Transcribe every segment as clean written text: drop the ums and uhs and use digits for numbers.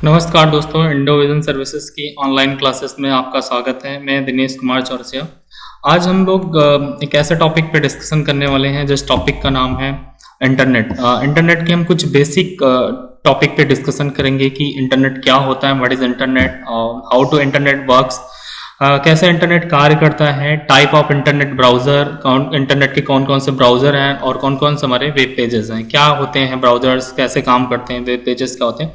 नमस्कार दोस्तों, इंडोविजन सर्विसेज की ऑनलाइन क्लासेस में आपका स्वागत है। मैं दिनेश कुमार चौरसिया। आज हम लोग एक ऐसे टॉपिक पे डिस्कशन करने वाले हैं जिस टॉपिक का नाम है इंटरनेट। इंटरनेट के हम कुछ बेसिक टॉपिक पे डिस्कशन करेंगे कि इंटरनेट क्या होता है, what is internet, how to internet works, कैसे इंटरनेट कार्य करता है, type of internet browser, internet के कौन कौन से ब्राउजर हैं और कौन कौन से हमारे वेब पेजेस हैं, क्या होते हैं ब्राउजर्स, कैसे काम करते हैं, वेब पेजेस क्या होते हैं,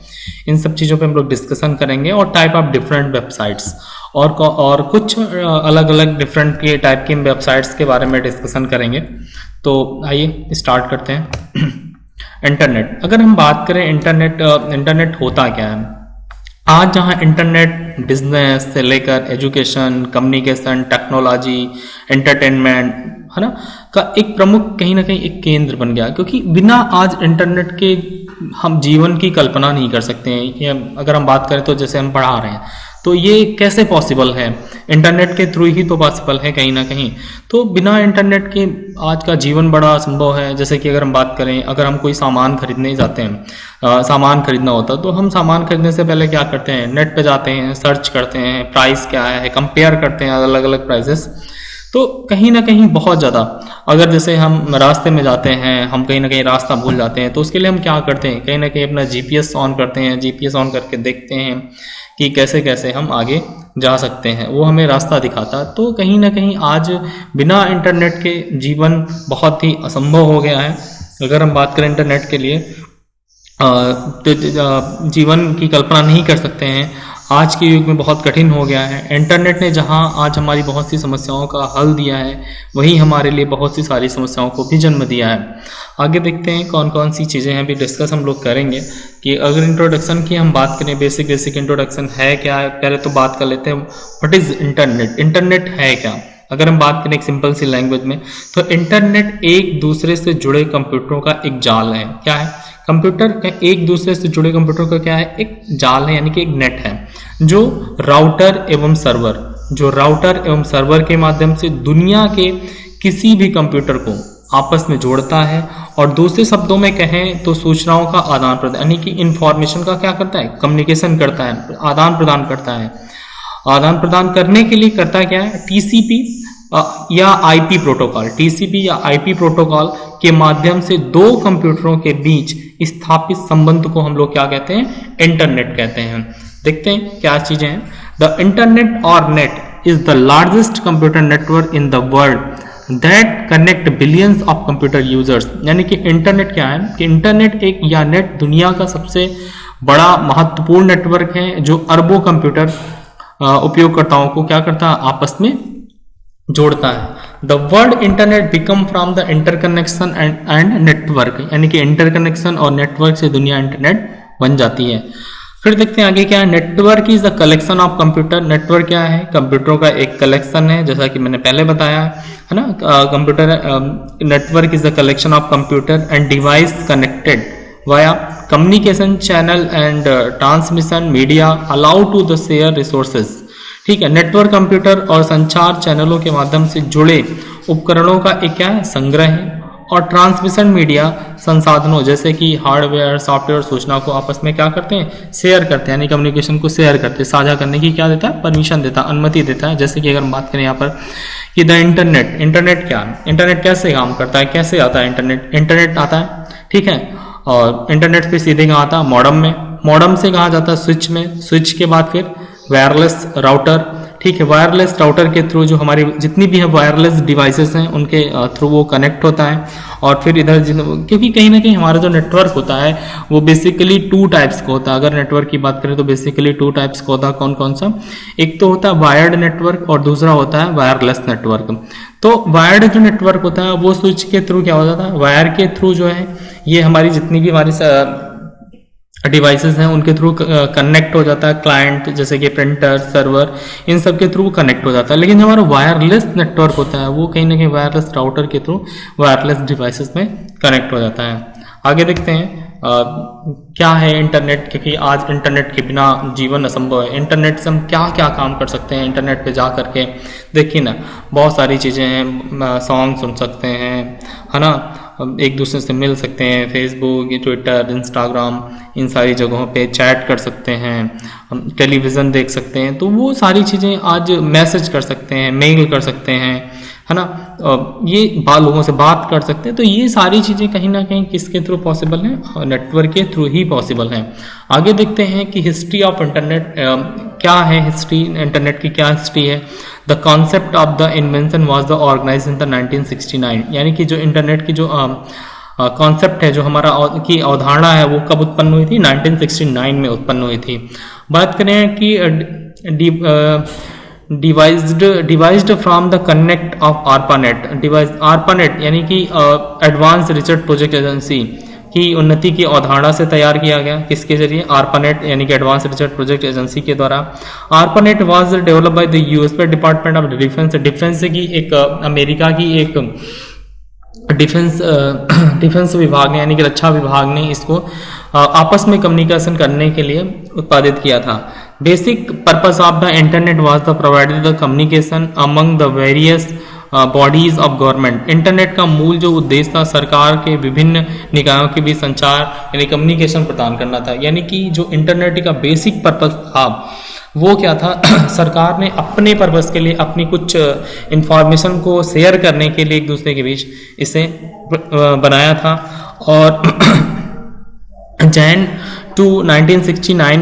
इन सब चीज़ों पे हम लोग डिस्कशन करेंगे। और टाइप ऑफ डिफरेंट वेबसाइट्स और कुछ अलग अलग डिफरेंट के टाइप की वेबसाइट्स के बारे में डिस्कशन करेंगे। तो आइए स्टार्ट करते हैं। इंटरनेट, अगर हम बात करें इंटरनेट होता क्या है। आज जहां इंटरनेट बिजनेस से लेकर एजुकेशन, कम्युनिकेशन, टेक्नोलॉजी, एंटरटेनमेंट है ना का एक प्रमुख कहीं ना कहीं एक केंद्र बन गया, क्योंकि बिना आज इंटरनेट के हम जीवन की कल्पना नहीं कर सकते हैं। ये अगर हम बात करें तो जैसे हम पढ़ा रहे हैं तो ये कैसे पॉसिबल है, इंटरनेट के थ्रू ही तो पॉसिबल है कहीं ना कहीं। तो बिना इंटरनेट के आज का जीवन बड़ा असंभव है। जैसे कि अगर हम बात करें, अगर हम कोई सामान खरीदने जाते हैं, सामान खरीदना होता है तो हम सामान खरीदने से पहले क्या करते हैं, नेट पे जाते हैं, सर्च करते हैं, प्राइस क्या है, कंपेयर करते हैं अलग अलग प्राइसेस। तो कहीं ना कहीं बहुत ज़्यादा, अगर जैसे हम रास्ते में जाते हैं, हम कहीं ना कहीं रास्ता भूल जाते हैं तो उसके लिए हम क्या करते हैं, कहीं ना कहीं अपना जीपीएस ऑन करते हैं, जीपीएस ऑन करके देखते हैं कि कैसे कैसे हम आगे जा सकते हैं, वो हमें रास्ता दिखाता। तो कहीं ना कहीं आज बिना इंटरनेट के जीवन बहुत ही असंभव हो गया है। अगर हम बात करें इंटरनेट के लिए तो जीवन की कल्पना नहीं कर सकते हैं। आज के युग में बहुत कठिन हो गया है। इंटरनेट ने जहां आज हमारी बहुत सी समस्याओं का हल दिया है, वहीं हमारे लिए बहुत सी सारी समस्याओं को भी जन्म दिया है। आगे देखते हैं कौन कौन सी चीज़ें हैं, भी डिस्कस हम लोग करेंगे। कि अगर इंट्रोडक्शन की हम बात करें, बेसिक इंट्रोडक्शन है क्या है, पहले तो बात कर लेते हैं व्हाट इज इंटरनेट। इंटरनेट है क्या, अगर हम बात करें एक सिंपल सी लैंग्वेज में, तो इंटरनेट एक दूसरे से जुड़े कंप्यूटरों का एक जाल है। क्या है, कंप्यूटर का एक दूसरे से जुड़े कंप्यूटर का क्या है, एक जाल है, यानी कि एक नेट है जो राउटर एवं सर्वर के माध्यम से दुनिया के किसी भी कंप्यूटर को आपस में जोड़ता है। और दूसरे शब्दों में कहें तो सूचनाओं का आदान प्रदान, यानी कि इंफॉर्मेशन का क्या करता है, कम्युनिकेशन करता है, आदान प्रदान करता है। आदान प्रदान करने के लिए करता क्या है, टीसीपी या आईपी प्रोटोकॉल, टीसीपी या आईपी प्रोटोकॉल के माध्यम से दो कंप्यूटरों के बीच स्थापित संबंध को हम लोग क्या कहते हैं, इंटरनेट कहते हैं। देखते हैं क्या चीजें हैं। द इंटरनेट और net is the largest computer network in the world that connect billions of computer users. यानी कि इंटरनेट क्या है, कि इंटरनेट एक या नेट दुनिया का सबसे बड़ा महत्वपूर्ण नेटवर्क है जो अरबों कंप्यूटर उपयोगकर्ताओं को क्या करता है, आपस में जोड़ता है। The word internet become from the interconnection and network, यानी कि इंटरकनेक्शन और नेटवर्क से दुनिया इंटरनेट बन जाती है। फिर देखते हैं आगे क्या है। Network is the collection of computer. Network क्या है, कंप्यूटरों का एक कलेक्शन है, जैसा कि मैंने पहले बताया है ना। Computer network is the collection of computer and device connected via communication channel and transmission media allow to the share resources. ठीक है, नेटवर्क कंप्यूटर और संचार चैनलों के माध्यम से जुड़े उपकरणों का एक क्या है, संग्रह है। और ट्रांसमिशन मीडिया संसाधनों जैसे कि हार्डवेयर, सॉफ्टवेयर, सूचना को आपस में क्या करते हैं, शेयर करते हैं, यानी कम्युनिकेशन को शेयर करते हैं, साझा करने की क्या देता है, परमिशन देता है, अनुमति देता है। जैसे कि अगर हम बात करें यहाँ पर कि द इंटरनेट क्या है, इंटरनेट कैसे काम करता है, कैसे आता है इंटरनेट आता है, ठीक है। और इंटरनेट फिर सीधे कहाँ आता है, मॉडम में, मॉडम से कहाँ जाता है, स्विच में, स्विच के बाद फिर वायरलेस राउटर। ठीक है, वायरलेस राउटर के थ्रू जो हमारी जितनी भी है वायरलेस डिवाइसेस हैं उनके थ्रू वो कनेक्ट होता है। और फिर इधर क्योंकि कहीं ना कहीं हमारा जो नेटवर्क होता है वो बेसिकली टू टाइप्स का होता है। अगर नेटवर्क की बात करें तो बेसिकली टू टाइप्स का होता है। कौन कौन सा, एक तो होता है वायर्ड नेटवर्क और दूसरा होता है वायरलेस नेटवर्क। तो वायर्ड जो नेटवर्क होता है वो स्विच के थ्रू क्या हो जाता है, वायर के थ्रू जो है ये हमारी जितनी भी हमारी डिवाइसेस हैं उनके थ्रू कनेक्ट हो जाता है। क्लाइंट जैसे कि प्रिंटर, सर्वर, इन सब के थ्रू कनेक्ट हो जाता है। लेकिन हमारा वायरलेस नेटवर्क होता है वो कहीं ना कहीं वायरलेस राउटर के थ्रू वायरलेस डिवाइसेस में कनेक्ट हो जाता है। आगे देखते हैं क्या है इंटरनेट, क्योंकि आज इंटरनेट के बिना जीवन असंभव है। इंटरनेट से हम क्या क्या काम कर सकते हैं इंटरनेट पे जा करके, देखिए ना बहुत सारी चीज़ें हैं। सॉन्ग सुन सकते हैं, है ना, एक दूसरे से मिल सकते हैं, फेसबुक, ट्विटर, इंस्टाग्राम, इन सारी जगहों पे चैट कर सकते हैं, हम टेलीविज़न देख सकते हैं। तो वो सारी चीज़ें आज मैसेज कर सकते हैं, मेल कर सकते हैं, है ना, ये लोगों से बात कर सकते हैं। तो ये सारी चीज़ें कहीं ना कहीं किसके थ्रू पॉसिबल हैं? नेटवर्क के थ्रू ही पॉसिबल हैं। आगे देखते हैं कि हिस्ट्री ऑफ इंटरनेट क्या है। हिस्ट्री, इंटरनेट की क्या हिस्ट्री है? The concept of the invention was the organize in the 1969, यानी कि जो इंटरनेट की जो कॉन्सेप्ट है, जो हमारा की अवधारणा है, वो कब उत्पन्न हुई थी? 1969 में उत्पन्न हुई थी। बात करें कि devised from the connect of ARPANET, ARPANET यानी कि एडवांस रिसर्च प्रोजेक्ट एजेंसी की उन्नति की अवधारणा से तैयार किया गया। किसके जरिए? आरपानेट यानी कि एडवांस रिसर्च प्रोजेक्ट एजेंसी के द्वारा। ARPANET was developed by the US department of defence. Defence की एक अमेरिका की एक डिफेंस विभाग ने, यानी कि रक्षा विभाग ने इसको आपस में कम्युनिकेशन करने के लिए उत्पादित किया था। Basic purpose of the internet was the provided the communication among the various bodies of government. Internet का मूल जो उद्देश्य था, सरकार के विभिन्न निकायों के बीच संचार यानी कम्युनिकेशन प्रदान करना था। यानी कि जो इंटरनेट का बेसिक पर्पस था वो क्या था? सरकार ने अपने पर्पस के लिए, अपनी कुछ इंफॉर्मेशन को शेयर करने के लिए एक दूसरे के बीच इसे बनाया था। और जैन टू 1969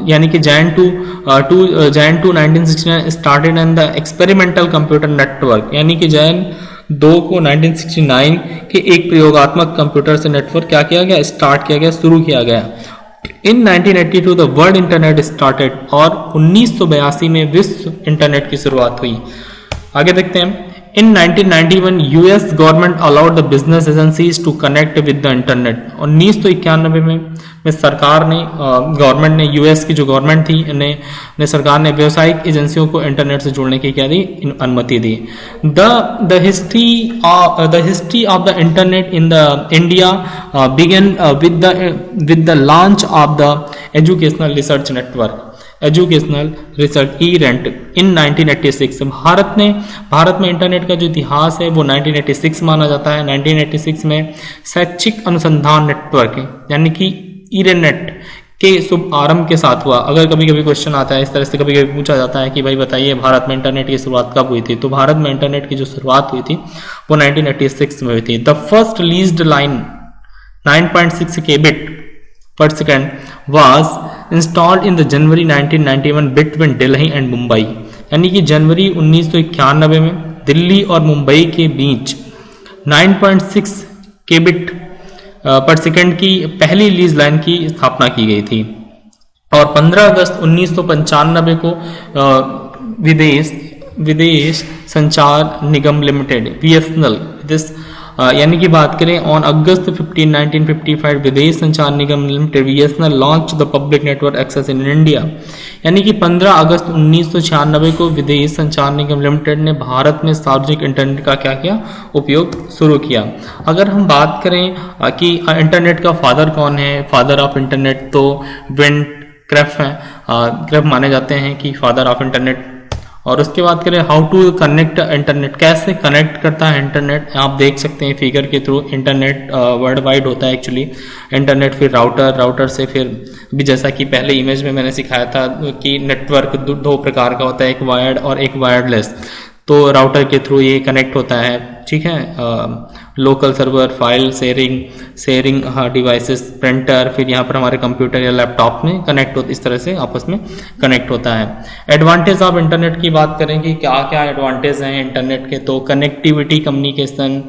यानी कि जैन to 1969 started and the experimental computer network, यानी कि जैन 2 को 1969 के एक प्रयोगात्मक कंप्यूटर से नेटवर्क क्या किया गया? स्टार्ट किया गया, शुरू किया गया। इन 1982 द वर्ल्ड इंटरनेट स्टार्टेड, और 1982 में विश्व इंटरनेट की शुरुआत हुई। आगे देखते हैं। In 1991 US government allowed the business agencies to connect with the internet. 1991 में सरकार ने, गवर्नमेंट ने, यूएस की जो गवर्नमेंट थी ने सरकार ने व्यावसायिक एजेंसियों को इंटरनेट से जोड़ने की क्या दी? अनुमति दी। The history of the internet in the India began with the launch of the educational research network, educational research ERNET in 1986। भारत में इंटरनेट का जो इतिहास है वो 1986 माना जाता है। 1986 में शैक्षिक अनुसंधान नेटवर्क यानी कि इरेनेट के शुभ आरंभ के साथ हुआ। अगर कभी कभी क्वेश्चन आता है इस तरह से, कभी कभी पूछा जाता है कि भाई बताइए भारत में इंटरनेट की शुरुआत कब हुई थी? तो भारत में इंटरनेट की जो शुरुआत हुई थी वो 1986 में हुई थी। The first leased line 9.6 kbit per second was installed in the January 1991 between Delhi and Mumbai, यानी कि जनवरी 1991 में दिल्ली और मुंबई के बीच 9.6 kbit पर सेकंड की पहली लीज लाइन की स्थापना की गई थी। और 15 अगस्त 1995 को विदेश संचार निगम लिमिटेड बीएसएनएल यानी कि बात करें on August 15, 1955 Videsh Sanchar Nigam Limited BSNL launch the public network access in India, यानी कि 15 अगस्त 1996 को विदेश संचार निगम लिमिटेड ने भारत में सार्वजनिक इंटरनेट का क्या किया? उपयोग शुरू किया। अगर हम बात करें कि इंटरनेट का फादर कौन है, फादर ऑफ इंटरनेट, तो विंड क्रेफ है, क्रेफ माने जाते हैं कि फादर ऑफ इंटरनेट। और उसके बाद करें हाउ टू कनेक्ट इंटरनेट, कैसे कनेक्ट करता है इंटरनेट, आप देख सकते हैं फिगर के थ्रू। इंटरनेट वर्ल्ड वाइड होता है एक्चुअली इंटरनेट, फिर राउटर से फिर भी जैसा कि पहले इमेज में मैंने सिखाया था कि नेटवर्क दो प्रकार का होता है, एक वायर्ड और एक वायरलेस। तो राउटर के थ्रू ये कनेक्ट होता है, ठीक है। Local server, file sharing devices, printer, फिर यहाँ पर हमारे कंप्यूटर या लैपटॉप में कनेक्ट होता, इस तरह से आपस में कनेक्ट होता है। एडवांटेज ऑफ इंटरनेट की बात करें कि क्या क्या एडवांटेज हैं इंटरनेट के, तो connectivity, communication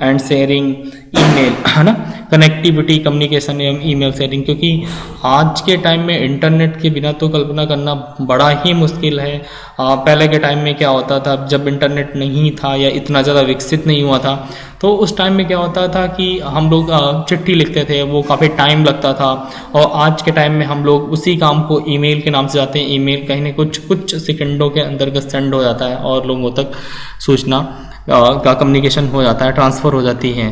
and sharing, email, है ना, कनेक्टिविटी, कम्युनिकेशन एवं ईमेल शेयरिंग। क्योंकि आज के टाइम में इंटरनेट के बिना तो कल्पना करना बड़ा ही मुश्किल है। पहले के टाइम में क्या होता था, जब इंटरनेट नहीं था या इतना ज़्यादा विकसित नहीं हुआ था, तो उस टाइम में क्या होता था कि हम लोग चिट्ठी लिखते थे, वो काफ़ी टाइम लगता था। और आज के टाइम में हम लोग उसी काम को ईमेल के नाम से जाते हैं, ईमेल कहीं न कुछ सेकंडों के अंतर्गत सेंड हो जाता है और लोगों तक सूचना का कम्युनिकेशन हो जाता है, ट्रांसफर हो जाती है।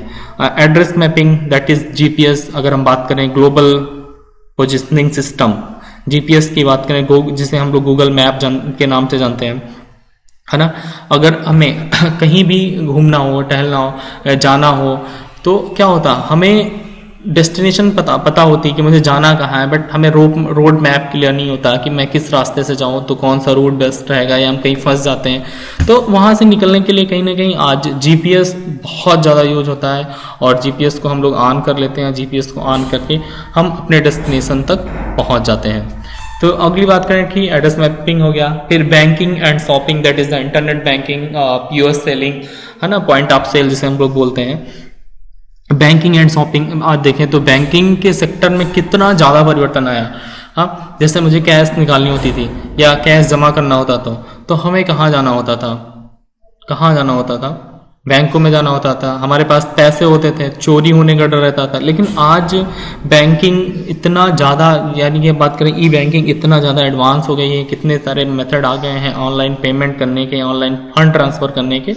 Address mapping, that is GPS, अगर हम बात करें ग्लोबल पोजिशनिंग सिस्टम, जीपीएस की बात करें जिसे हम लोग गूगल मैप के नाम से जानते हैं, है ना। अगर हमें कहीं भी घूमना हो, टहलना हो, जाना हो, तो क्या होता, हमें डेस्टिनेशन पता होती है कि मुझे जाना कहाँ है, बट हमें रोड मैप क्लियर नहीं होता कि मैं किस रास्ते से जाऊँ, तो कौन सा रूट बेस्ट रहेगा, या हम कहीं फंस जाते हैं। तो वहाँ से निकलने के लिए कहीं ना कहीं आज जीपीएस बहुत ज़्यादा यूज होता है, और जीपीएस को हम लोग ऑन कर लेते हैं। जीपीएस को ऑन करके हम अपने डेस्टिनेशन तक पहुँच जाते हैं। तो अगली बात करें कि एड्रेस मैपिंग हो गया, फिर banking and shopping, that is the internet banking, POS selling, है ना, पॉइंट ऑफ सेल जिसे हम लोग बोलते हैं। बैंकिंग एंड शॉपिंग आज देखें तो बैंकिंग के सेक्टर में कितना ज़्यादा परिवर्तन आया। हाँ, जैसे मुझे कैश निकालनी होती थी या कैश जमा करना होता तो हमें कहाँ जाना होता था, कहाँ जाना होता था, बैंकों में जाना होता था, हमारे पास पैसे होते थे, चोरी होने का डर रहता था। लेकिन आज बैंकिंग इतना ज़्यादा, यानी कि बात करें ई बैंकिंग इतना ज़्यादा एडवांस हो गई है, कितने सारे मेथड आ गए हैं ऑनलाइन पेमेंट करने के, ऑनलाइन फंड ट्रांसफ़र करने के।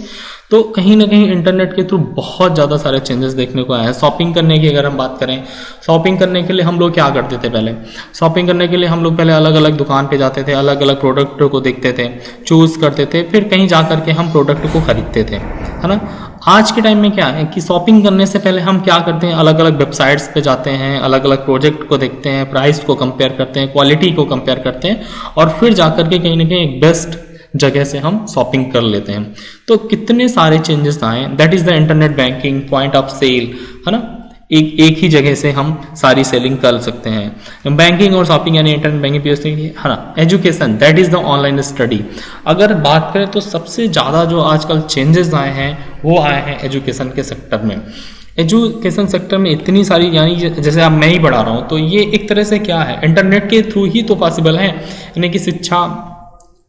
तो कहीं ना कहीं इंटरनेट के थ्रू बहुत ज़्यादा सारे चेंजेस देखने को आए हैं। शॉपिंग करने की अगर हम बात करें, शॉपिंग करने के लिए हम लोग क्या करते थे पहले, शॉपिंग करने के लिए हम लोग पहले अलग अलग दुकान पे जाते थे, अलग अलग प्रोडक्ट को देखते थे, चूज़ करते थे, फिर कहीं जा करके हम प्रोडक्ट को खरीदते थे, है ना। आज के टाइम में क्या है कि शॉपिंग करने से पहले हम क्या करते हैं, अलग अलग वेबसाइट्स पे जाते हैं, अलग अलग प्रोजेक्ट को देखते हैं, प्राइस को कंपेयर करते हैं, क्वालिटी को कंपेयर करते हैं, और फिर जा करके कहीं ना कहीं एक बेस्ट जगह से हम शॉपिंग कर लेते हैं। तो कितने सारे चेंजेस आए, that is the internet banking, point of sale, है ना। एक ही जगह से हम सारी सेलिंग कर सकते हैं। बैंकिंग और शॉपिंग यानी इंटरनेट बैंकिंग पीओएस, है ना। Education, that is the online study. अगर बात करें तो सबसे ज़्यादा जो आजकल चेंजेस आए हैं वो आए हैं एजुकेशन के सेक्टर में। एजुकेशन सेक्टर में इतनी सारी, यानी जैसे अब मैं ही पढ़ा रहा हूँ, तो ये एक तरह से क्या है, इंटरनेट के थ्रू ही तो पॉसिबल है, यानी कि शिक्षा,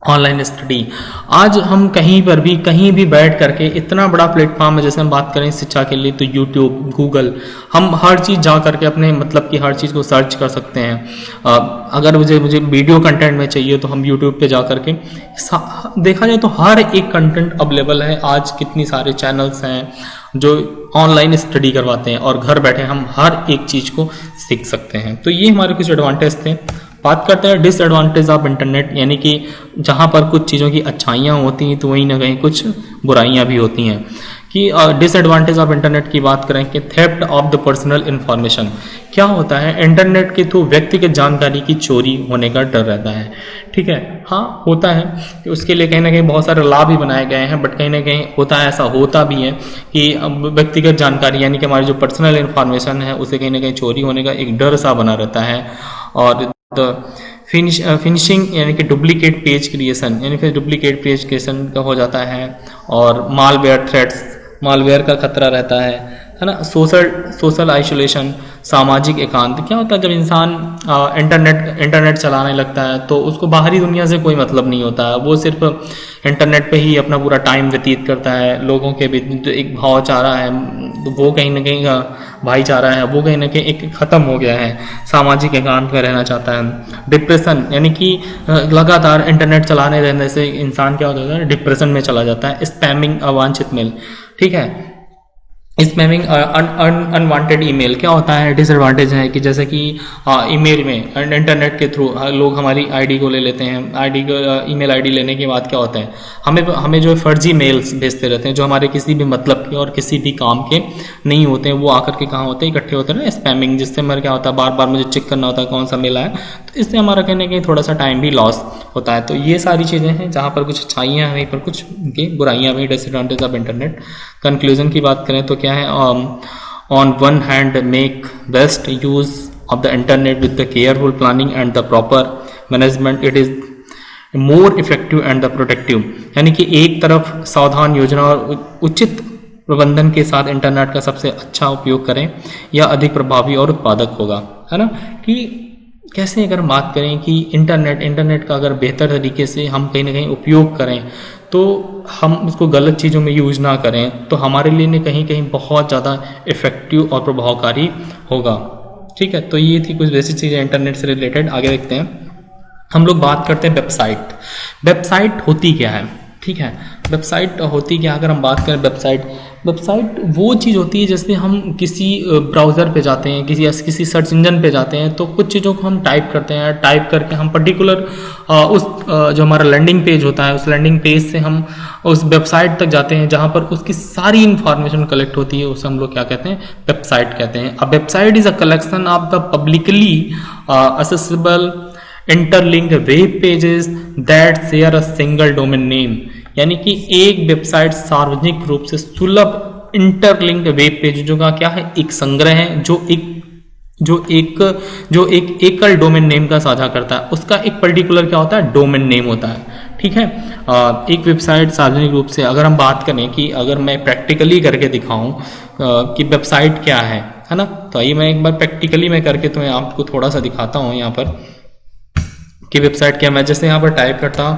ऑनलाइन स्टडी। आज हम कहीं पर भी कहीं भी बैठ करके, इतना बड़ा प्लेटफॉर्म है, जैसे हम बात करें शिक्षा के लिए तो यूट्यूब, गूगल, हम हर चीज़ जा करके अपने मतलब कि हर चीज़ को सर्च कर सकते हैं। अगर मुझे वीडियो कंटेंट में चाहिए तो हम यूट्यूब पे जा करके, देखा जाए तो हर एक कंटेंट अवेलेबल है। आज कितनी सारे चैनल्स हैं जो ऑनलाइन स्टडी करवाते हैं, और घर बैठे हम हर एक चीज़ को सीख सकते हैं। तो ये हमारे कुछ एडवांटेज थे। बात करते हैं डिसएडवांटेज ऑफ इंटरनेट, यानी कि जहाँ पर कुछ चीज़ों की अच्छाइयाँ होती हैं तो वहीं ना कहीं कुछ बुराइयाँ भी होती हैं। कि डिसएडवांटेज ऑफ इंटरनेट की बात करें कि theft of the personal information, क्या होता है, इंटरनेट के थ्रू व्यक्तिगत जानकारी की चोरी होने का डर रहता है। ठीक है, हाँ होता है कि उसके लिए कहीं ना कहीं बहुत सारे लाभ भी बनाए गए हैं, बट कहीं ना कहीं होता है, ऐसा होता भी है कि व्यक्तिगत जानकारी यानी कि हमारी जो पर्सनल इन्फॉर्मेशन है उसे कहीं ना कहीं चोरी होने का एक डर सा बना रहता है। और फिनिशिंग यानी कि डुप्लीकेट पेज क्रिएशन, यानी फिर डुप्लीकेट पेज क्रिएशन का हो जाता है, और मालवेयर थ्रेट्स, मालवेयर का खतरा रहता है ना। सोशल आइसोलेशन, सामाजिक एकांत, क्या होता है जब इंसान इंटरनेट चलाने लगता है तो उसको बाहरी दुनिया से कोई मतलब नहीं होता है, वो सिर्फ इंटरनेट पे ही अपना पूरा टाइम व्यतीत करता है। लोगों के बीच जो एक भाईचारा है वो कहीं ना कहीं भाईचारा है वो कहीं ना कहीं एक ख़त्म हो गया है, सामाजिक एकांत में रहना चाहता है। डिप्रेशन, यानी कि लगातार इंटरनेट चलाने रहने से इंसान क्या होता है, डिप्रेशन में चला जाता है। स्पैमिंग, अवांछित मेल, ठीक है, स्पैमिंग, अनवांटेड ईमेल, क्या होता है, डिसएडवांटेज है कि जैसे कि ईमेल में इंटरनेट के थ्रू लोग हमारी आईडी को ले लेते हैं। आईडी को, ईमेल आईडी लेने के बाद क्या होता है, हमें जो फर्जी मेल्स भेजते रहते हैं जो हमारे किसी भी मतलब के और किसी भी काम के नहीं होते हैं। वो आकर के कहाँ होते हैं, इकट्ठे होते हैं ना, स्पैमिंग, जिससे मेरा क्या होता है, बार बार मुझे चेक करना होता है कौन सा मेल आया, तो इससे हमारा कहने के थोड़ा सा टाइम भी लॉस होता है। तो ये सारी चीज़ें हैं जहाँ पर कुछ अच्छाइयाँ हैं, वहीं पर कुछ बुराइयाँ भी, डिसएडवांटेज ऑफ इंटरनेट। कंक्लूजन की बात करें तो क्या है, on one hand make best use of the internet with the careful planning and the proper management, it is more effective and the productive. यानी कि एक तरफ सावधान योजना और उचित प्रबंधन के साथ इंटरनेट का सबसे अच्छा उपयोग करें, यह अधिक प्रभावी और उत्पादक होगा, है ना। कि कैसे अगर बात करें कि इंटरनेट का अगर बेहतर तरीके से हम कहीं ना कहीं उपयोग करें, तो हम उसको गलत चीज़ों में यूज ना करें, तो हमारे लिए कहीं कहीं बहुत ज़्यादा इफेक्टिव और प्रभावकारी होगा। ठीक है, तो ये थी कुछ बेसिक चीज़ें इंटरनेट से रिलेटेड। आगे देखते हैं, हम लोग बात करते हैं वेबसाइट। वेबसाइट होती क्या है, ठीक है। वेबसाइट होती क्या, अगर हम बात करें वेबसाइट वो चीज़ होती है जैसे हम किसी ब्राउज़र पे जाते हैं, किसी सर्च इंजन पे जाते हैं, तो कुछ चीज़ों को हम टाइप करते हैं, टाइप करके हम पर्टिकुलर जो हमारा लैंडिंग पेज होता है, उस लैंडिंग पेज से हम उस वेबसाइट तक जाते हैं जहाँ पर उसकी सारी इंफॉर्मेशन कलेक्ट होती है, उसे हम लोग क्या कहते हैं, वेबसाइट कहते हैं। A website is a collection of the publicly accessible interlinked web pages that share a single domain name, यानी कि एक वेबसाइट सार्वजनिक रूप से सुलभ इंटरलिंक्ड वेब पेजों का क्या है, एक संग्रह है जो एक एकल डोमेन नेम का साझा करता है। उसका एक पर्टिकुलर क्या होता है, डोमेन नेम होता है। ठीक है। एक वेबसाइट सार्वजनिक रूप से, अगर हम बात करें कि अगर मैं प्रैक्टिकली करके दिखाऊं कि वेबसाइट क्या है ना, तो आइए मैं एक बार प्रैक्टिकली मैं करके तुम्हें आपको थोड़ा सा दिखाता हूं यहाँ पर कि वेबसाइट क्या। मैं जैसे यहाँ पर टाइप करता हूं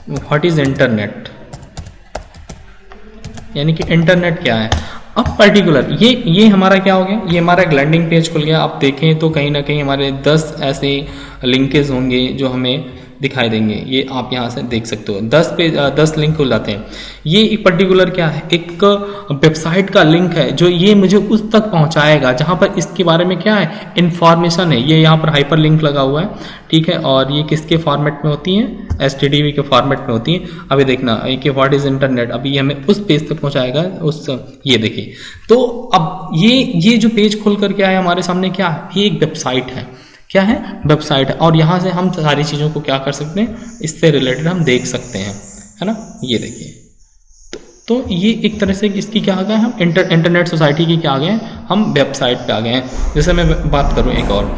व्हाट इज इंटरनेट, यानी कि इंटरनेट क्या है। अब पर्टिकुलर ये हमारा क्या हो गया, ये हमारा एक लैंडिंग पेज खुल गया। आप देखें तो कहीं ना कहीं हमारे 10 ऐसे लिंकेज होंगे जो हमें दिखाई देंगे, ये आप यहाँ से देख सकते हो। 10 लिंक खुल जाते हैं। ये एक पर्टिकुलर क्या है, एक वेबसाइट का लिंक है जो ये मुझे उस तक पहुंचाएगा जहां पर इसके बारे में क्या है, इंफॉर्मेशन है। ये यहाँ पर हाइपर लिंक लगा हुआ है, ठीक है। और ये किसके फॉर्मेट में होती है, HTTP के फॉर्मेट में होती है। अभी देखना कि व्हाट इज इंटरनेट, अभी ये हमें उस पेज तक पहुंचाएगा, उस ये देखिए। तो अब ये जो पेज खुल कर क्या है हमारे सामने, क्या है, ये एक वेबसाइट है। क्या है, वेबसाइट है। और यहाँ से हम सारी चीज़ों को क्या कर सकते हैं, इससे रिलेटेड हम देख सकते हैं, है ना। ये देखिए, तो ये एक तरह से इसकी क्या आ गए, हम इंटरनेट सोसाइटी की क्या आ गए, हम वेबसाइट पे आ गए हैं। जैसे मैं बात करूँ एक और,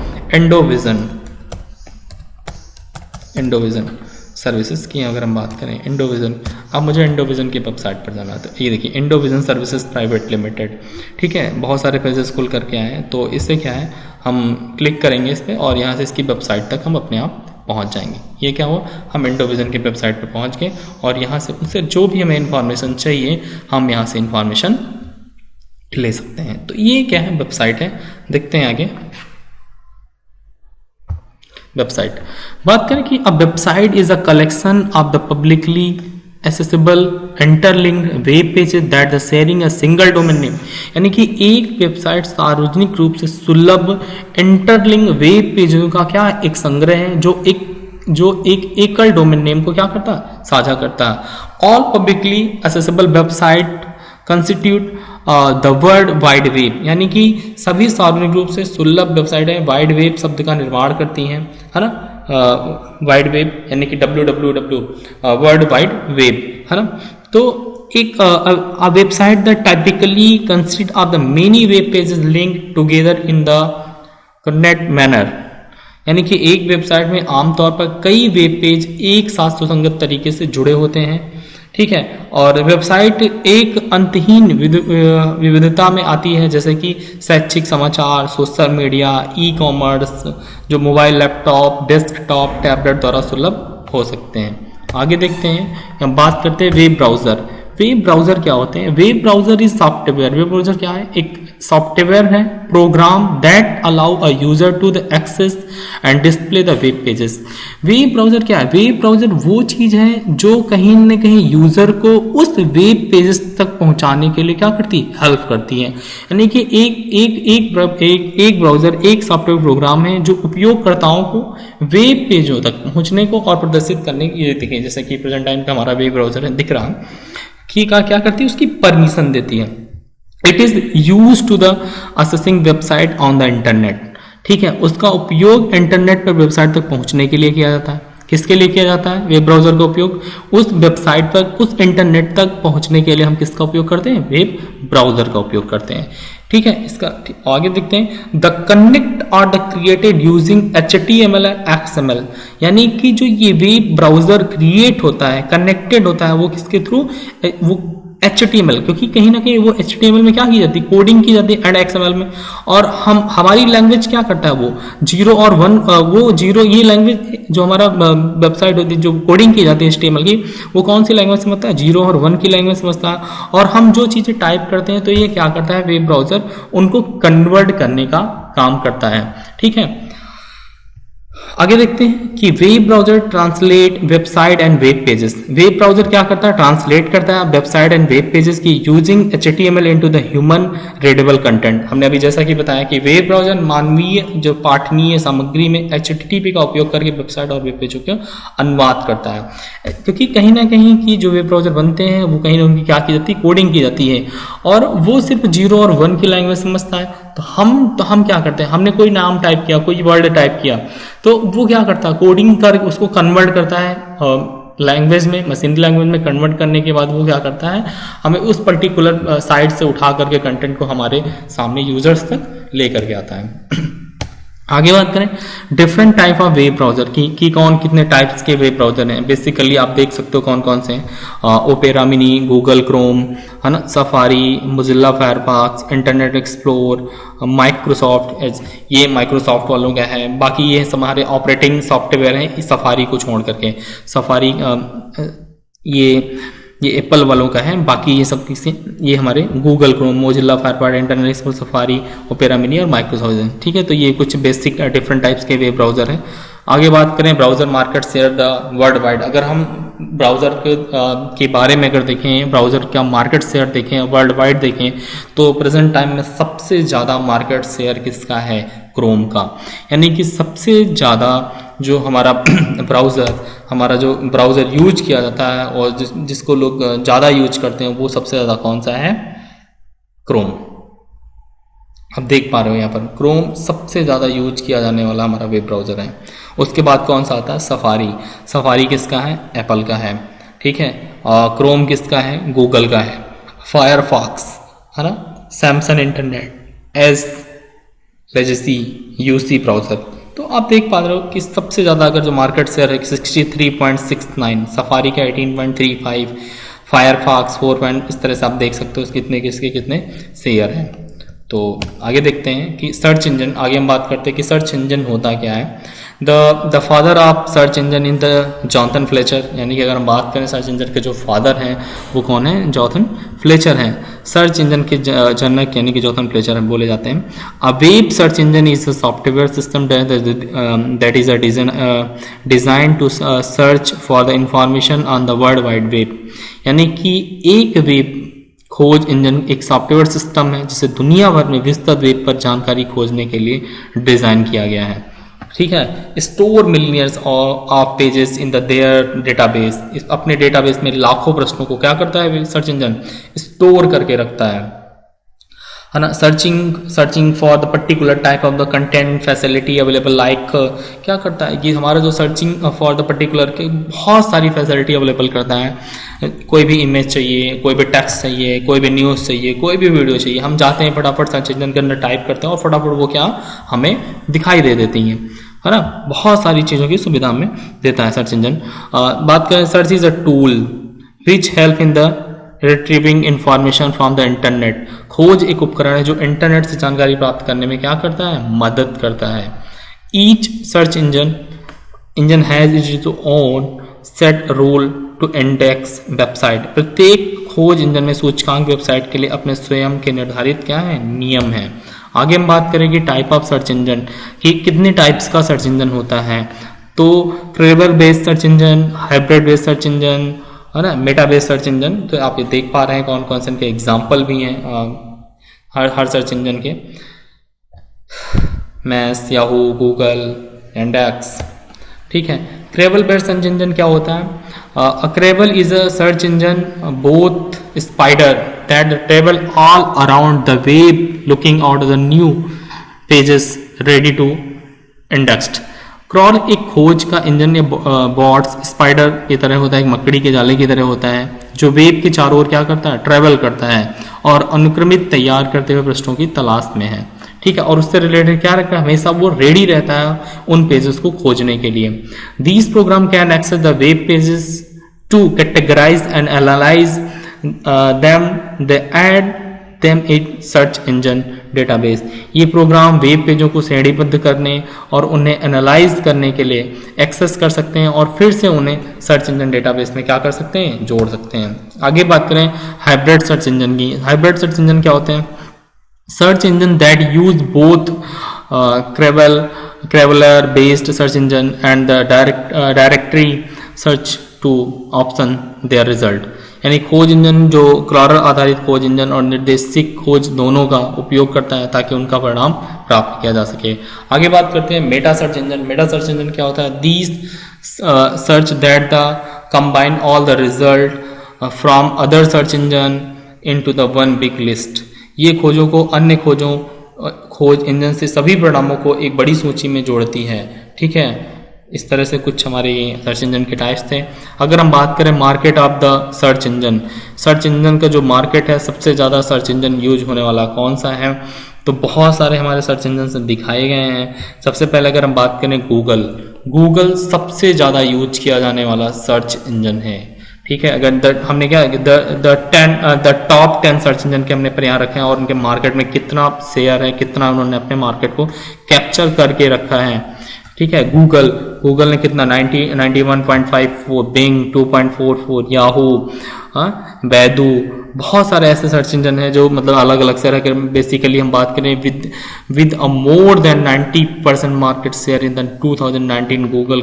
एंडोविजन सर्विसेज की अगर हम बात करें, एंडोविजन, अब मुझे एंडोविजन की वेबसाइट पर जाना है, तो ये देखिए एंडोविजन सर्विसेज प्राइवेट लिमिटेड, ठीक है। बहुत सारे पेजेस खुल करके आए हैं। तो इससे क्या है, हम क्लिक करेंगे इस पर और यहाँ से इसकी वेबसाइट तक हम अपने आप पहुँच जाएंगे। ये क्या हुआ, हम एंडोविजन की वेबसाइट पर पहुँच गए और यहाँ से उनसे जो भी हमें इन्फॉर्मेशन चाहिए हम यहाँ से इन्फॉर्मेशन ले सकते हैं। तो ये क्या है, वेबसाइट है। देखते हैं आगे वेबसाइट। बात करें कि a website is a collection of the publicly accessible interlinked web pages that the sharing a single domain name, यानी कि एक वेबसाइट सार्वजनिक रूप से सुलभ इंटरलिंक वेब पेजों का क्या एक संग्रह है जो एक एकल डोमेन नेम को क्या करता है, साझा करता है। All publicly accessible website constitute the world wide web, यानी कि सभी सार्वजनिक रूप से सुलभ वेबसाइटें वाइड वेब शब्द का निर्माण करती हैं, है ना। वाइड वेब यानी कि www वर्ल्ड वाइड वेब, है ना। तो एक website that typically consist of the many web pages linked together in the connect manner, यानी कि एक वेबसाइट में आमतौर पर कई वेब पेज एक साथ सुसंगत तरीके से जुड़े होते हैं, ठीक है। और वेबसाइट एक अंतहीन विविधता में आती है, जैसे कि शैक्षिक समाचार, सोशल मीडिया, ई कॉमर्स, जो मोबाइल, लैपटॉप, डेस्कटॉप, टैबलेट द्वारा सुलभ हो सकते हैं। आगे देखते हैं, हम बात करते हैं वेब ब्राउजर। वेब ब्राउजर क्या होते हैं, web browser is software. Web browser क्या है, एक सॉफ्टवेयर है, program that allow a user to the access and display the web pages. Web browser क्या है, वेब ब्राउजर वो चीज है जो कहीं न कहीं यूजर को उस वेब पेजेस तक पहुंचाने के लिए क्या करती है, हेल्प करती है। यानी कि एक ब्राउजर एक सॉफ्टवेयर प्रोग्राम है जो उपयोगकर्ताओं को वेब पेजों तक पहुंचने को और प्रदर्शित करने की, ये देखिए जैसे कि प्रेजेंट टाइम का हमारा वेब ब्राउजर है दिख रहा की क्या करती है, उसकी परमिशन देती है। It is use to the assessing website on the internet, ठीक है। उसका उपयोग इंटरनेट पर वेबसाइट तक पहुंचने के लिए किया जाता है। किसके लिए किया जाता है, वेब ब्राउजर का उपयोग उस वेबसाइट पर, उस इंटरनेट तक पहुंचने के लिए हम किसका उपयोग करते हैं, वेब ब्राउजर का उपयोग करते हैं, ठीक है। इसका आगे देखते हैं, the connect are the created using HTML and XML, यानी कि जो ये वेब ब्राउजर क्रिएट होता है, कनेक्टेड होता है, वो किसके थ्रू, वो HTML, क्योंकि कहीं ना कहीं वो HTML में क्या की जाती है, कोडिंग की जाती है, एंड XML में। और हमारी लैंग्वेज क्या करता है, वो 0 और 1, वो 0, ये लैंग्वेज जो हमारा वेबसाइट होती है, जो कोडिंग की जाती है HTML की, वो कौन सी लैंग्वेज समझता है, 0 और 1 की लैंग्वेज समझता है। और हम जो चीजें टाइप करते हैं तो ये क्या करता है, वेब ब्राउजर उनको कन्वर्ट करने का काम करता है, ठीक है। आगे देखते हैं कि web browser translate website and web pages. Web browser क्या करता है? ट्रांसलेट करता है वेबसाइट एंड वेब पेजेस की using HTML into the human readable content. हमने अभी जैसा कि बताया कि वेब ब्राउजर मानवीय जो पाठनीय सामग्री में HTTP का उपयोग करके वेबसाइट और वेब पेजों का अनुवाद करता है, क्योंकि कहीं ना कहीं की जो वेब ब्राउजर बनते हैं वो कहीं ना उनकी क्या की जाती है, कोडिंग की जाती है, और वो सिर्फ 0 और 1 की लैंग्वेज समझता है। तो हम क्या करते हैं, हमने कोई नाम टाइप किया, कोई वर्ड टाइप किया, तो वो क्या करता है, कोडिंग कर उसको कन्वर्ट करता है लैंग्वेज में, मशीनरी लैंग्वेज में कन्वर्ट करने के बाद वो क्या करता है, हमें उस पर्टिकुलर साइट से उठा करके कंटेंट को हमारे सामने यूजर्स तक लेकर के आता है। आगे बात करें different type of web browser की कौन कितने टाइप्स के वेब ब्राउजर हैं। बेसिकली आप देख सकते हो कौन कौन से हैं, ओपेरा मिनी, गूगल क्रोम, है ना, safari, Mozilla Firefox, internet explore, Microsoft Edge, ये माइक्रोसॉफ्ट वालों का है। बाकी ये हमारे ऑपरेटिंग सॉफ्टवेयर हैं सफारी को छोड़ करके, सफारी ये एप्पल वालों का है। बाकी ये सब किसी, ये हमारे Google Chrome, Mozilla Firefox, internet explorer, safari, opera mini और माइक्रोसॉफ्ट है। ठीक है, तो ये कुछ बेसिक डिफरेंट टाइप्स के वेब ब्राउजर हैं। आगे बात करें browser market share the world wide. अगर हम ब्राउजर के बारे में अगर देखें, ब्राउजर का मार्केट शेयर देखें, वर्ल्ड वाइड देखें, तो प्रेजेंट टाइम में सबसे ज़्यादा मार्केट शेयर किसका है? क्रोम का। यानी कि सबसे ज़्यादा जो हमारा जो ब्राउज़र यूज किया जाता है और जिसको लोग ज़्यादा यूज करते हैं, वो सबसे ज़्यादा कौन सा है? क्रोम। आप देख पा रहे हो यहाँ पर क्रोम सबसे ज़्यादा यूज किया जाने वाला हमारा वेब ब्राउज़र है। उसके बाद कौन सा आता है? सफारी। सफारी किसका है? एप्पल का है। ठीक है, क्रोम किसका है? गूगल का है। फायरफॉक्स, है ना, Samsung internet, edge legacy, UC browser. तो आप देख पा रहे हो कि सबसे ज़्यादा अगर जो मार्केट शेयर है 63.69, सफारी का 18.35, फायरफॉक्स 4. इस तरह से आप देख सकते हो कितने किसके कितने शेयर हैं। तो आगे देखते हैं कि सर्च इंजन। आगे हम बात करते हैं कि सर्च इंजन होता क्या है। The father of search engine in the Jonathan Fletcher. यानी कि अगर हम बात करें सर्च इंजन के जो फादर हैं वो कौन है? जॉनथन फ्लेचर हैं। सर्च इंजन के जनक यानी कि जॉनथन फ्लेचर बोले जाते हैं। A web search engine is a software system that is design to search for the information on the world wide web. यानी कि एक वेब खोज इंजन एक सॉफ्टवेयर सिस्टम है जिसे दुनिया भर में विस्तृत वेब पर जानकारी खोजने के लिए डिजाइन किया गया है। ठीक है, store millions of pages in the their database. अपने डेटाबेस में लाखों प्रश्नों को क्या करता है सर्च इंजन? स्टोर करके रखता है ना। Searching for the particular type of the content facility available, like क्या करता है कि हमारा जो सर्चिंग फॉर द पर्टिकुलर के बहुत सारी फैसिलिटी अवेलेबल करता है। कोई भी इमेज चाहिए, कोई भी टेक्स्ट चाहिए, कोई भी न्यूज़ चाहिए, कोई भी वीडियो चाहिए, हम जाते हैं फटाफट सर्च इंजन के अंदर टाइप करते हैं और फटाफट वो क्या हमें दिखाई दे देती हैं, है ना। बहुत सारी चीज़ों की सुविधा हमें देता है सर्च इंजन। बात करें, search is a tool which help in the retrieving information from the internet. खोज एक उपकरण है जो इंटरनेट से जानकारी प्राप्त करने में क्या करता है? मदद करता है। Each search engine has its own set rule to index website. प्रत्येक खोज इंजन में सूचकांक वेबसाइट के लिए अपने स्वयं के निर्धारित क्या है? नियम है। आगे हम बात करेंगे टाइप ऑफ सर्च इंजन कि कितने टाइप्स का सर्च इंजन होता है। तो crawler based search engine, hybrid based search engine, है ना, मेटा बेस्ड सर्च इंजन। तो आप ये देख पा रहे हैं कौन कौन से इनके एग्जाम्पल भी हैं हर सर्च इंजन के। मैस, याहू, गूगल, इंडेक्स। ठीक है, क्रेबल बेस्ड सर्च इंजन क्या होता है? A Crable is a search engine, both spider that travel all around the web looking out the new pages ready to indexed. Crawl एक खोज का इंजन या बॉट्स स्पाइडर की तरह होता है, एक मकड़ी के जाले की तरह होता है जो वेब के चारों ओर क्या करता है? ट्रेवल करता है और अनुक्रमित तैयार करते हुए पृष्ठों की तलाश में है। ठीक है, और उससे रिलेटेड क्या रखता है? हमेशा वो रेडी रहता है उन पेजेस को खोजने के लिए। These program can access the web pages to categorize and analyze them, they add them in search engine database। ये प्रोग्राम वेब पेजों को श्रेणीबद्ध करने और उन्हें एनालाइज करने के लिए एक्सेस कर सकते हैं और फिर से उन्हें सर्च इंजन डेटाबेस में क्या कर सकते हैं? जोड़ सकते हैं। आगे बात करें हाइब्रिड सर्च इंजन की। हाइब्रिड सर्च इंजन क्या होते हैं? Search engine that use both crawler crawler based search engine and the directory search to option their result। यानी खोज इंजन जो क्रॉलर आधारित खोज इंजन और निर्देशिक खोज दोनों का उपयोग करता है ताकि उनका परिणाम प्राप्त किया जा सके। आगे बात करते हैं Meta search engine. Meta search engine क्या होता है? These search that the combine all the result from other search engine into the one big list. ये खोजों को अन्य खोज इंजन से सभी परिणामों को एक बड़ी सूची में जोड़ती है। ठीक है, इस तरह से कुछ हमारे सर्च इंजन के टाइप्स थे। अगर हम बात करें market of the search engine, search engine का जो मार्केट है, सबसे ज़्यादा सर्च इंजन यूज होने वाला कौन सा है? तो बहुत सारे हमारे सर्च इंजन से दिखाए गए हैं। सबसे पहले अगर हम बात करें गूगल सबसे ज़्यादा यूज किया जाने वाला सर्च इंजन है। ठीक है, अगर हमने क्या द टॉप 10 सर्च इंजन के हमने पर यहाँ रखे हैं और उनके मार्केट में कितना शेयर है, कितना उन्होंने अपने मार्केट को कैप्चर करके रखा है। ठीक है, गूगल ने कितना 91.54, बिंग 2.44, याहू, बैदू, बहुत सारे ऐसे सर्च इंजन हैं जो मतलब अलग अलग से रखे। बेसिकली हम बात करें with a more than 90% market share in the 2019 Google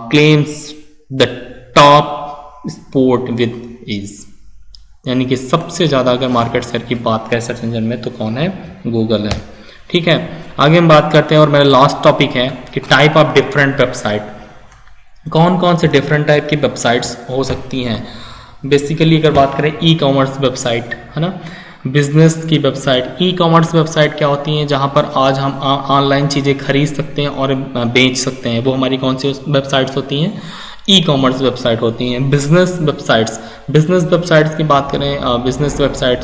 claims the top sport with is. यानी कि सबसे ज्यादा अगर मार्केट शेयर की बात करें सर्च इंजन में तो कौन है? गूगल है। ठीक है, आगे हम बात करते हैं और मेरा लास्ट टॉपिक है कि टाइप ऑफ डिफरेंट वेबसाइट। कौन कौन से डिफरेंट टाइप की वेबसाइट्स हो सकती हैं? बेसिकली अगर बात करें ई कॉमर्स वेबसाइट, है ना, बिजनेस की वेबसाइट। ई कॉमर्स वेबसाइट क्या होती हैं? जहां पर आज हम ऑनलाइन चीज़ें खरीद सकते हैं और बेच सकते हैं, वो हमारी कौन सी वेबसाइट्स होती हैं? ई कॉमर्स वेबसाइट होती हैं। बिजनेस वेबसाइट्स की बात करें, बिजनेस वेबसाइट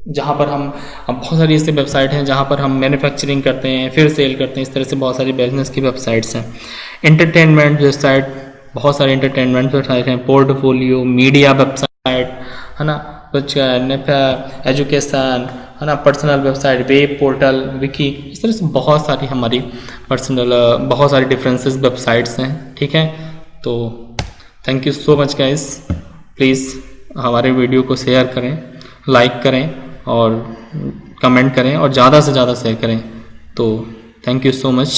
जहाँ पर हम बहुत सारी ऐसी वेबसाइट हैं जहाँ पर हम मैन्युफैक्चरिंग करते हैं फिर सेल करते हैं। इस तरह से बहुत सारी बिजनेस की वेबसाइट्स हैं। एंटरटेनमेंट वेबसाइट, बहुत सारे एंटरटेनमेंट वेबसाइट हैं। पोर्टफोलियो, मीडिया वेबसाइट, है ना, कुछ एजुकेशन, है ना, personal website, web portal, Vicky, इस तरह से बहुत सारी हमारी बहुत सारी डिफरेंसेस वेबसाइट्स हैं। ठीक है, तो thank you so much guys. Please हमारे वीडियो को शेयर करें, लाइक करें और कमेंट करें और ज़्यादा से ज़्यादा शेयर करें। तो थैंक यू सो मच।